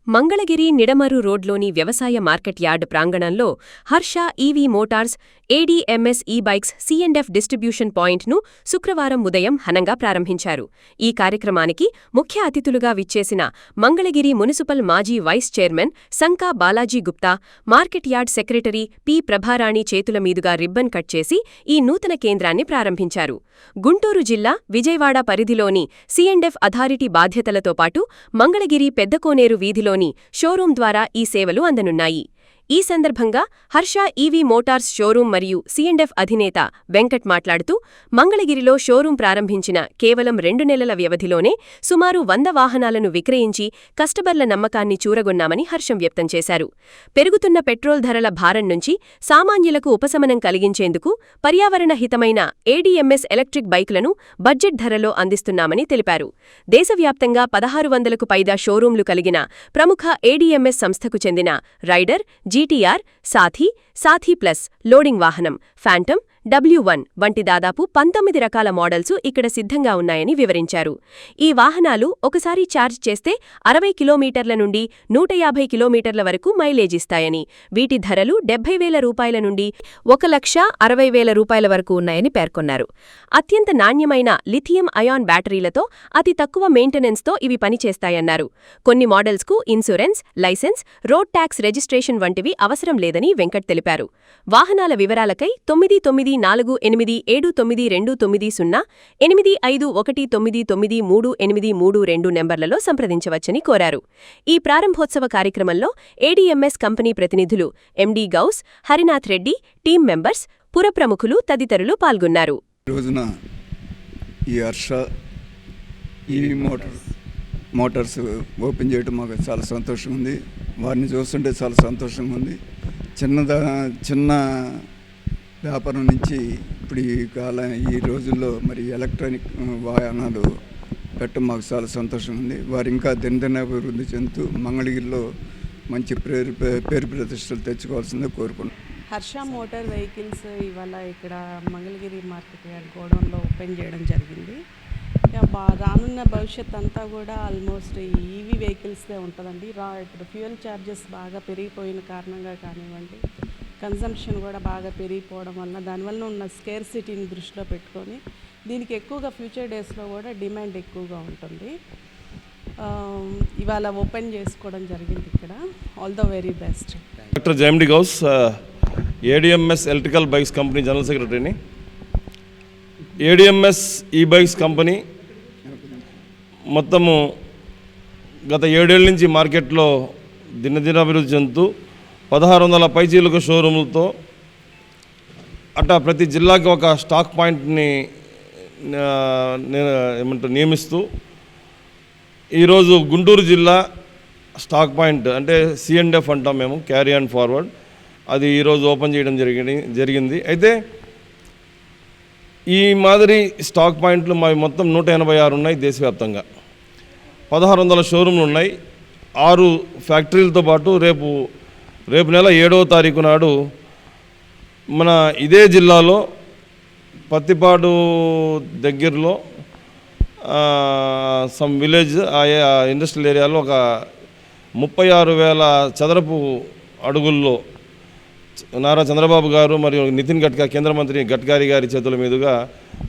మంగళగిరి నిడమరు రోడ్లోని వ్యవసాయ market yard ప్రాంగణంలో Harsha EV Motors ADMS e bikes C and F distribution పాయింట్ను శుక్రవారం ఉదయం ఘనంగా ప్రారంభించారు. ఈ కార్యక్రమానికి ముఖ్య అతిథులుగా విచ్చేసిన మంగళగిరి మున్సిపల్ మాజీ vice chairman Sanka Balaji Gupta, market yard secretary P. Prabharani చేతుల మీదుగా రిబ్బన్ కట్ చేసి ఈ నూతన కేంద్రాన్ని ప్రారంభించారు. గుంటూరు జిల్లా విజయవాడ పరిధిలోని సి&ఎఫ్ అథారిటీ బాధ్యతలతో పాటు మంగళగిరి పెద్దకోనేరు వీధిలో షోరూం ద్వారా ఈ సేవలు అందనున్నాయి. ఈ సందర్భంగా హర్ష ఈవీ మోటార్స్ షోరూం మరియు సి&ఎఫ్ అధినేత వెంకట్ మాట్లాడుతూ, మంగళగిరిలో షోరూం ప్రారంభించిన కేవలం 2 నెలల వ్యవధిలోనే సుమారు 100 వాహనాలను విక్రయించి కస్టమర్ల నమ్మకాన్ని చూరగొన్నామని హర్షం వ్యక్తం చేశారు. పెరుగుతున్న పెట్రోల్ ధరల భారం నుంచి సామాన్యులకు ఉపశమనం కలిగించేందుకు పర్యావరణ హితమైన ఏడీఎంఎస్ ఎలక్ట్రిక్ బైకులను బడ్జెట్ ధరలో అందిస్తున్నామని తెలిపారు. దేశవ్యాప్తంగా 1600కు పైగా షోరూంలు కలిగిన ప్రముఖ ఏడీఎంఎస్ సంస్థకు చెందిన rider, GTR, Saathi plus, loading వాహనం, ఫ్యాంటమ్, W1 వంటి దాదాపు 19 రకాల మోడల్స్ ఇక్కడ సిద్ధంగా ఉన్నాయని వివరించారు. ఈ వాహనాలు ఒకసారి ఛార్జ్ చేస్తే 60 కిలోమీటర్ల నుండి 150 కిలోమీటర్ల వరకు మైలేజ్ ఇస్తాయని, వీటి ధరలు 70,000 రూపాయల నుండి 1,60,000 రూపాయల వరకు ఉన్నాయని పేర్కొన్నారు. అత్యంత నాణ్యమైన లిథియం అయాన్ బ్యాటరీలతో అతి తక్కువ మెయింటెనెన్స్తో ఇవి పనిచేస్తాయన్నారు. కొన్ని మోడల్స్కు insurance, license, road tax registration వంటివి అవసరం లేదని వెంకట్ తెలిపారు. వాహనాల వివరాలకై 948729208519393332 నెంబర్లలో సంప్రదించవచ్చని కోరారు. ఈ ప్రారంభోత్సవ కార్యక్రమంలో ఏడీఎంఎస్ కంపెనీ ప్రతినిధులు MD Ghouse, Harinath Reddy, team members, పురప్రముఖులు తదితరులు పాల్గొన్నారు. ఈ హర్ష ఈవీ మోటార్స్ ఓపెన్ చేయడం మాకు చాలా సంతోషంగా ఉంది. వారిని చూస్తుంటే చాలా సంతోషంగా ఉంది. చిన్న వ్యాపారం నుంచి ఇప్పుడు ఈ రోజుల్లో మరి ఎలక్ట్రానిక్ వాహనాలు పెట్టడం మాకు చాలా సంతోషంగా ఉంది. వారు ఇంకా దినదినాభివృద్ధి చెందుతూ మంగళగిరిలో మంచి పేరు ప్రతిష్టలు తెచ్చుకోవాల్సిందే కోరుకుంటున్నాం. హర్ష మోటార్ వెహికల్స్ ఇవాళ ఇక్కడ మంగళగిరి మార్కెట్ యార్డ్ గోడౌన్లో ఓపెన్ చేయడం జరిగింది. రానున్న భవిష్యత్ అంతా కూడా ఆల్మోస్ట్ ఈవీ వెహికల్స్దే ఉంటుందండి. ఇప్పుడు ఫ్యూయల్ ఛార్జెస్ బాగా పెరిగిపోయిన కారణంగా కానివ్వండి, కన్జంప్షన్ కూడా బాగా పెరిగిపోవడం వల్ల దానివల్ల ఉన్న స్కేర్సిటీని దృష్టిలో పెట్టుకొని దీనికి ఎక్కువగా ఫ్యూచర్ డేస్లో కూడా డిమాండ్ ఎక్కువగా ఉంటుంది. ఇవాళ ఓపెన్ చేసుకోవడం జరిగింది ఇక్కడ. All the very best. Doctor JMD Ghouse, ADMS electrical bikes company general సెక్రటరీని. ఏడీఎంఎస్ ఈ బైక్స్ కంపెనీ మొత్తము గత 7 ఏళ్ళ నుంచి మార్కెట్లో దినదినాభివృద్ధి చెందుతూ 1600 పైచీలకు షోరూములతో అట్టా ప్రతి జిల్లాకి ఒక స్టాక్ పాయింట్ని నియమిస్తూ ఈరోజు గుంటూరు జిల్లా స్టాక్ పాయింట్ అంటే సి&ఎఫ్ అంటాం మేము, క్యారీ అండ్ ఫార్వర్డ్, అది ఈరోజు ఓపెన్ చేయడం జరిగింది. అయితే ఈ మాదిరి స్టాక్ పాయింట్లు మావి మొత్తం 186 ఉన్నాయి. దేశవ్యాప్తంగా 1600 షోరూమ్లు ఉన్నాయి. 6 ఫ్యాక్టరీలతో పాటు రేపు నెల 7వ తారీఖు నాడు మన ఇదే జిల్లాలో పత్తిపాడు దగ్గరలో సమ్ విలేజ్ ఇండస్ట్రియల్ ఏరియాలో ఒక 36,000 చదరపు అడుగుల్లో నారా చంద్రబాబు గారు మరియు నితిన్ గడ్కరీ, కేంద్ర మంత్రి గడ్కరీ గారి చేతుల మీదుగా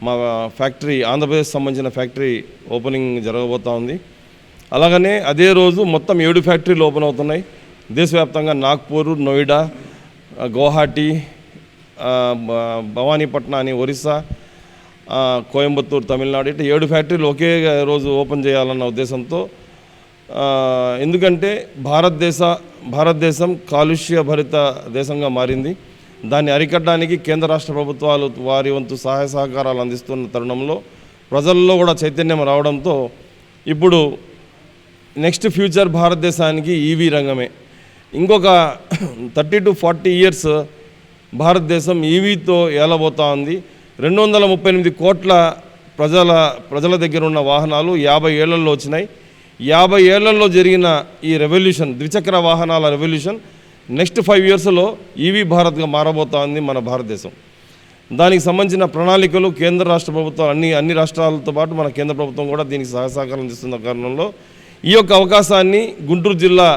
మా ఫ్యాక్టరీ, ఆంధ్రప్రదేశ్ సంబంధించిన ఫ్యాక్టరీ ఓపెనింగ్ జరగబోతూ ఉంది. అలాగనే అదే రోజు మొత్తం 7 ఫ్యాక్టరీలు ఓపెన్ అవుతున్నాయి. దేశవ్యాప్తంగా నాగ్పూర్, నోయిడా, గౌహాటీ, భవానీపట్నం అని ఒరిస్సా, కోయంబత్తూరు తమిళనాడు, ఇట్లా 7 ఫ్యాక్టరీలు ఒకే రోజు ఓపెన్ చేయాలన్న ఉద్దేశంతో, ఎందుకంటే భారతదేశం కాలుష్య భరిత దేశంగా మారింది. దాన్ని అరికట్టడానికి కేంద్ర రాష్ట్ర ప్రభుత్వాలు వారి వంతు సహాయ సహకారాలు అందిస్తున్న తరుణంలో ప్రజల్లో కూడా చైతన్యం రావడంతో ఇప్పుడు నెక్స్ట్ ఫ్యూచర్ భారతదేశానికి ఈవీ రంగమే. ఇంకొక 30 to 40 ఇయర్స్ భారతదేశం ఈవీతో ఏలబోతా ఉంది. 238 కోట్ల ప్రజల దగ్గర ఉన్న వాహనాలు 50 ఏళ్లలో వచ్చినాయి. 50 ఏళ్లలో జరిగిన ఈ రెవల్యూషన్, ద్విచక్ర వాహనాల రెవల్యూషన్ నెక్స్ట్ 5 ఇయర్స్లో ఈవీ భారత్గా మారబోతా ఉంది మన భారతదేశం. దానికి సంబంధించిన ప్రణాళికలు కేంద్ర రాష్ట్ర ప్రభుత్వాలు అన్ని రాష్ట్రాలతో పాటు మన కేంద్ర ప్రభుత్వం కూడా దీనికి సహకారం అందిస్తున్న కారణంలో ఈ యొక్క అవకాశాన్ని గుంటూరు జిల్లా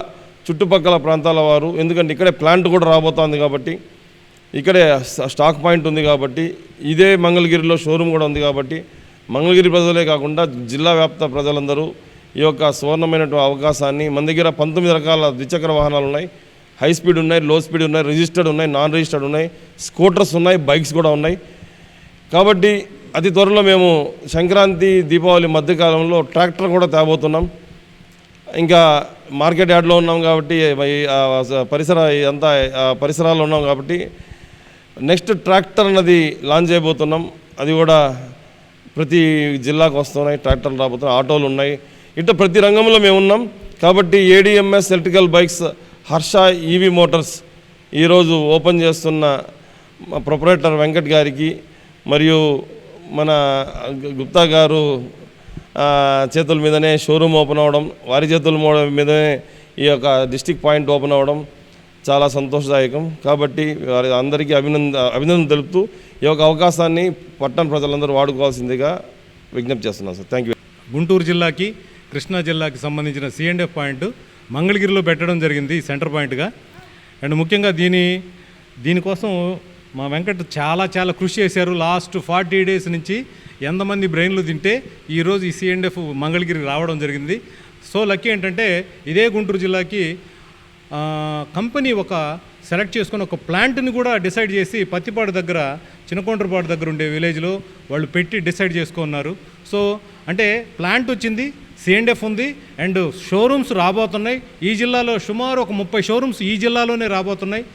చుట్టుపక్కల ప్రాంతాల వారు, ఎందుకంటే ఇక్కడే ప్లాంట్ కూడా రాబోతోంది కాబట్టి, ఇక్కడే స్టాక్ పాయింట్ ఉంది కాబట్టి, ఇదే మంగళగిరిలో షోరూమ్ కూడా ఉంది కాబట్టి, మంగళగిరి ప్రజలే కాకుండా జిల్లా వ్యాప్త ప్రజలందరూ ఈ యొక్క సువర్ణమైనటువంటి అవకాశాన్ని, మన దగ్గర 19 రకాల ద్విచక్ర వాహనాలు ఉన్నాయి, హై స్పీడ్ ఉన్నాయి, లో స్పీడ్ ఉన్నాయి, రిజిస్టర్డ్ ఉన్నాయి, నాన్ రిజిస్టర్డ్ ఉన్నాయి, స్కూటర్స్ ఉన్నాయి, బైక్స్ కూడా ఉన్నాయి. కాబట్టి అతి త్వరలో మేము సంక్రాంతి దీపావళి మధ్యకాలంలో ట్రాక్టర్ కూడా తేబోతున్నాం. ఇంకా మార్కెట్ యార్డ్లో ఉన్నాం కాబట్టి, పరిసరాల్లో ఉన్నాం కాబట్టి నెక్స్ట్ ట్రాక్టర్ అన్నది లాంచ్ చేయబోతున్నాం. అది కూడా ప్రతి జిల్లాకు వస్తున్నాయి, ట్రాక్టర్లు రాబోతున్నాయి, ఆటోలు ఉన్నాయి. ఇట్లా ప్రతి రంగంలో మేము ఉన్నాం. కాబట్టి ADMS electrical bikes Harsha EV Motors ఈరోజు ఓపెన్ చేస్తున్న ప్రొపరేటర్ వెంకట్ గారికి మరియు మన గుప్తా గారు చేతుల మీదనే షోరూమ్ ఓపెన్ అవ్వడం, వారి చేతుల మీదనే ఈ యొక్క డిస్ట్రిక్ట్ పాయింట్ ఓపెన్ అవ్వడం చాలా సంతోషదాయకం. కాబట్టి వారి అందరికీ అభినందన తెలుపుతూ ఈ యొక్క అవకాశాన్ని పట్టణ ప్రజలందరూ వాడుకోవాల్సిందిగా విజ్ఞప్తి చేస్తున్నాను సార్. Thank you. గుంటూరు జిల్లాకి, కృష్ణా జిల్లాకి సంబంధించిన C&F పాయింట్ మంగళగిరిలో పెట్టడం జరిగింది సెంటర్ పాయింట్గా. అండ్ ముఖ్యంగా దీనికోసం మా వెంకట్ చాలా కృషి చేశారు. లాస్ట్ 40 డేస్ నుంచి ఎంతమంది బ్రెయిన్లు తింటే ఈరోజు ఈ C&F మంగళగిరి రావడం జరిగింది. సో లక్కీ ఏంటంటే ఇదే గుంటూరు జిల్లాకి కంపెనీ ఒక సెలెక్ట్ చేసుకొని ఒక ప్లాంట్ని కూడా డిసైడ్ చేసి పత్తిపాడు దగ్గర, చిన్నకొండ్రపాడు దగ్గర ఉండే విలేజ్లో వాళ్ళు పెట్టి డిసైడ్ చేసుకున్నారు. సో అంటే ప్లాంట్ వచ్చింది, C&F ఉంది, అండ్ షోరూమ్స్ రాబోతున్నాయి. ఈ జిల్లాలో సుమారు ఒక 30 షోరూమ్స్ ఈ జిల్లాలోనే రాబోతున్నాయి.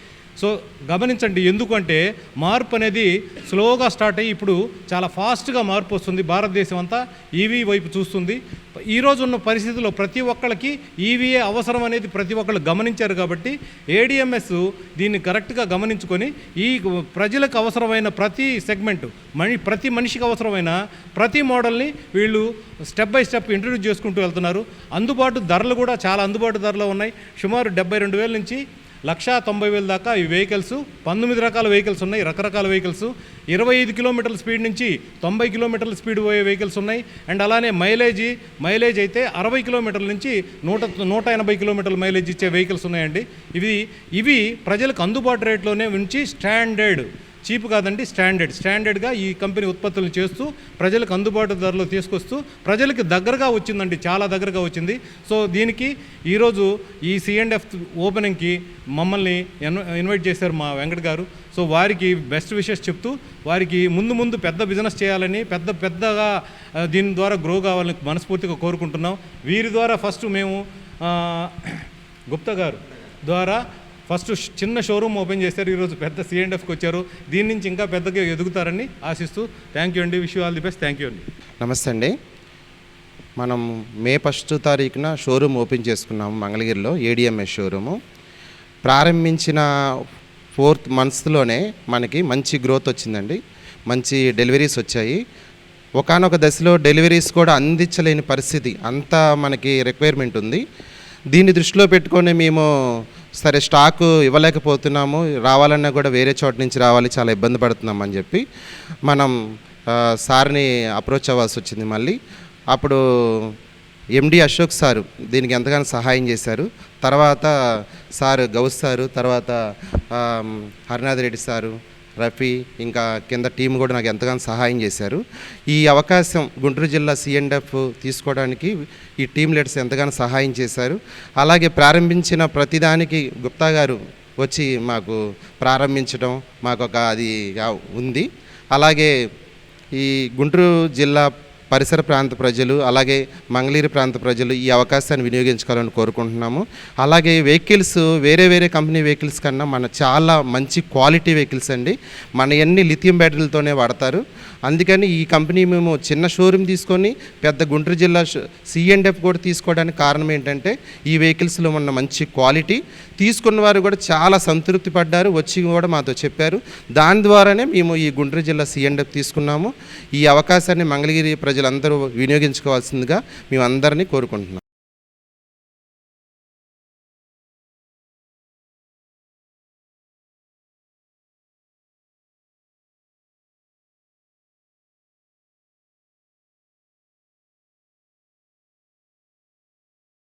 సో గమనించండి, ఎందుకంటే మార్పు అనేది స్లోగా స్టార్ట్ అయ్యి ఇప్పుడు చాలా ఫాస్ట్గా మార్పు వస్తుంది. భారతదేశం అంతా ఈవీ వైపు చూస్తుంది. ఈరోజు ఉన్న పరిస్థితుల్లో ప్రతి ఒక్కళ్ళకి ఈవీఏ అవసరం అనేది ప్రతి ఒక్కళ్ళు గమనించారు. కాబట్టి ADMS దీన్ని కరెక్ట్గా గమనించుకొని ఈ ప్రజలకు అవసరమైన ప్రతి సెగ్మెంట్, ప్రతి మనిషికి అవసరమైన ప్రతి మోడల్ని వీళ్ళు స్టెప్ బై స్టెప్ ఇంట్రడ్యూస్ చేసుకుంటూ వెళ్తున్నారు. ధరలు కూడా చాలా అందుబాటు ధరలో ఉన్నాయి. సుమారు 72,000 నుంచి 1,90,000 దాకా ఈ వెహికల్స్, 19 రకాల వెహికల్స్ ఉన్నాయి, రకరకాల వెహికల్స్. 25 కిలోమీటర్ల స్పీడ్ నుంచి 90 కిలోమీటర్ల స్పీడ్ పోయే వెహికల్స్ ఉన్నాయి. అండ్ అలానే మైలేజ్ అయితే 60 కిలోమీటర్ల నుంచి 180 కిలోమీటర్ల మైలేజ్ ఇచ్చే వెహికల్స్ ఉన్నాయండి. ఇవి ప్రజలకు అందుబాటు రేట్లోనే ఉంచి స్టాండర్డ్, చీప్ కాదండి, స్టాండర్డ్గా ఈ కంపెనీ ఉత్పత్తులను చేస్తూ ప్రజలకు అందుబాటు ధరలో తీసుకొస్తూ ప్రజలకు దగ్గరగా వచ్చిందండి, చాలా దగ్గరగా వచ్చింది. సో దీనికి ఈరోజు ఈ C&F ఓపెనింగ్కి మమ్మల్ని ఇన్వైట్ చేశారు మా వెంకట్ గారు. సో వారికి బెస్ట్ విషెస్ చెప్తూ, వారికి ముందు పెద్ద బిజినెస్ చేయాలని, పెద్దగా దీని ద్వారా గ్రో కావాలని మనస్ఫూర్తిగా కోరుకుంటున్నాం. వీరి ద్వారా ఫస్ట్ మేము గుప్తా గారు ద్వారా ఫస్ట్ చిన్న షోరూమ్ ఓపెన్ చేశారు. ఈరోజు పెద్ద C&Fకి వచ్చారు. దీని నుంచి ఇంకా పెద్దగా ఎదుగుతారని ఆశిస్తూ థ్యాంక్ యూ అండి. Wish you all the best. Thank you అండి. నమస్తే అండి. మనం మే 1 తారీఖున షోరూమ్ ఓపెన్ చేసుకున్నాము మంగళగిరిలో, ADMS షోరూము. ప్రారంభించిన 4th మంత్స్లోనే మనకి మంచి గ్రోత్ వచ్చిందండి, మంచి డెలివరీస్ వచ్చాయి. ఒకానొక దశలో డెలివరీస్ కూడా అందించలేని పరిస్థితి, అంతా మనకి రిక్వైర్మెంట్ ఉంది. దీన్ని దృష్టిలో పెట్టుకొని మేము సరే స్టాకు ఇవ్వలేకపోతున్నాము, రావాలన్నా కూడా వేరే చోట నుంచి రావాలి, చాలా ఇబ్బంది పడుతున్నామని చెప్పి మనం సార్ని అప్రోచ్ అవ్వాల్సి వచ్చింది. మళ్ళీ అప్పుడు MD అశోక్ సారు దీనికి ఎంతగానో సహాయం చేశారు. తర్వాత సార్ గౌస్ సారు, తర్వాత హరినాథ్ రెడ్డి సారు, రఫీ, ఇంకా కింద టీం కూడా నాకు ఎంతగానో సహాయం చేశారు. ఈ అవకాశం గుంటూరు జిల్లా C&F తీసుకోవడానికి ఈ టీం లీడర్స్ ఎంతగానో సహాయం చేశారు. అలాగే ప్రారంభించిన ప్రతిదానికి గుప్తా గారు వచ్చి మాకు ప్రారంభించడం మాకు అది ఉంది. అలాగే ఈ గుంటూరు జిల్లా పరిసర ప్రాంత ప్రజలు, అలాగే మంగళగిరి ప్రాంత ప్రజలు ఈ అవకాశాన్ని వినియోగించుకోవాలని కోరుకుంటున్నాము. అలాగే వెహికల్స్ వేరే కంపెనీ వెహికల్స్ కన్నా మన చాలా మంచి క్వాలిటీ వెహికల్స్ అండి. మన అన్ని లిథియం బ్యాటరీలతోనే వాడతారు. అందుకని ఈ కంపెనీ మేము చిన్న షోరూమ్ తీసుకొని పెద్ద గుంటూరు జిల్లా C&F కూడా తీసుకోవడానికి కారణం ఏంటంటే ఈ వెహికల్స్లో ఉన్న మంచి క్వాలిటీ, తీసుకున్న వారు కూడా చాలా సంతృప్తి పడ్డారు, వచ్చి కూడా మాతో చెప్పారు. దాని ద్వారానే మేము ఈ గుంటూరు జిల్లా C&F తీసుకున్నాము. ఈ అవకాశాన్ని మంగళగిరి ప్రజలందరూ వినియోగించుకోవాల్సిందిగా మేము అందరినీ కోరుకుంటున్నాం.